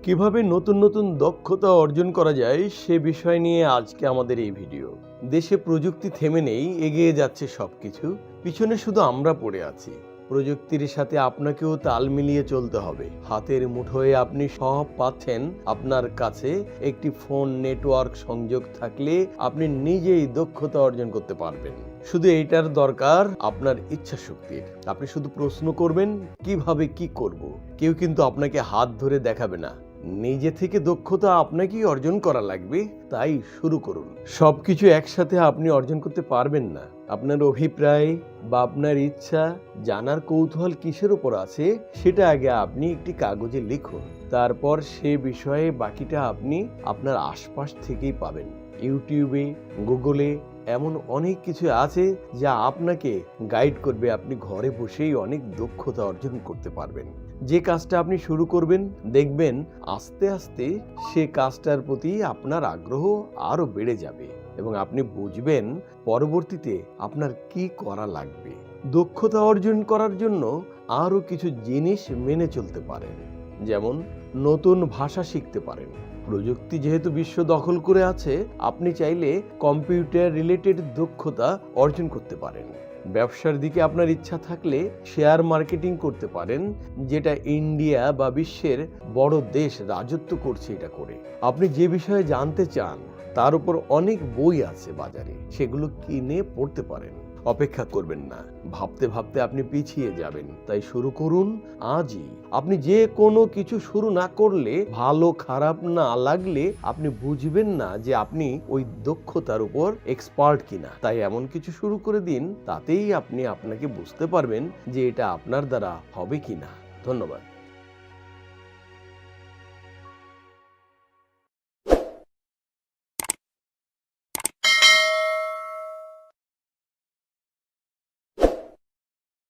কিভাবে নতুন নতুন দক্ষতা অর্জন করা যায় সে বিষয় নিয়ে আজকে আমাদের এই ভিডিও। দেশে প্রযুক্তি থেমে নেই, এগিয়ে যাচ্ছে সবকিছু, পিছনে শুধু আমরা পড়ে আছি। প্রযুক্তির সাথে আপনাকেও তাল মিলিয়ে চলতে হবে। হাতের মুঠোয় আপনি সব পাচ্ছেন আপনার কাছে। একটি ফোন নেটওয়ার্ক সংযোগ থাকলে আপনি নিজেই দক্ষতা অর্জন করতে পারবেন। শুধু এইটার দরকার আপনার ইচ্ছা শক্তির। আপনি শুধু প্রশ্ন করবেন কিভাবে কি করব। কেউ কিন্তু আপনাকে হাত ধরে দেখাবে না, নিজে থেকে দক্ষতা আপনাকেই অর্জন করা লাগবে। তাই শুরু করুন। সবকিছু একসাথে আপনি অর্জন করতে পারবেন না। আপনার অভিপ্রায় বা আপনার ইচ্ছা জানার কৌতূহল কিসের উপর আছে সেটা আগে আপনি একটি কাগজে লিখুন। তারপর সে বিষয়ে বাকিটা আপনি আপনার আশপাশ থেকেই পাবেন। ইউটিউবে, গুগলে এমন অনেক কিছু আছে যা আপনাকে গাইড করবে। আপনি ঘরে বসেই অনেক দক্ষতা অর্জন করতে পারবেন। যে কাজটা আপনি শুরু করবেন দেখবেন আস্তে আস্তে সে কাজটার প্রতি আপনার আগ্রহ আরো বেড়ে যাবে এবং আপনি বুঝবেন পরবর্তীতে আপনার কি করা লাগবে। দক্ষতা অর্জন করার জন্য আরো কিছু জিনিস মেনে চলতে পারেন, যেমন নতুন ভাষা শিখতে পারেন। প্রযুক্তি যেহেতু বিশ্ব দখল করে আছে, আপনি চাইলে কম্পিউটার রিলেটেড দক্ষতা অর্জন করতে পারেন। ব্যবসার দিকে আপনার ইচ্ছা থাকলে শেয়ার মার্কেটিং করতে পারেন, যেটা ইন্ডিয়া বা বিশ্বের বড় দেশ রাজত্ব করছে এটা করে। আপনি যে বিষয়ে জানতে চান তার উপর অনেক বই আছে বাজারে, সেগুলো কিনে পড়তে পারেন। অপেক্ষা করবেন না, ভাবতে ভাবতে আপনি পিছিয়ে যাবেন। তাই শুরু করুন আজই। আপনি যে কোনো কিছু শুরু না করলে, ভালো খারাপ না লাগলে আপনি বুঝবেন না যে আপনি ওই দক্ষতার উপর এক্সপার্ট কিনা। তাই এমন কিছু শুরু করে দিন, তাতেই আপনি আপনাকে বুঝতে পারবেন যে এটা আপনার দ্বারা হবে কিনা। ধন্যবাদ।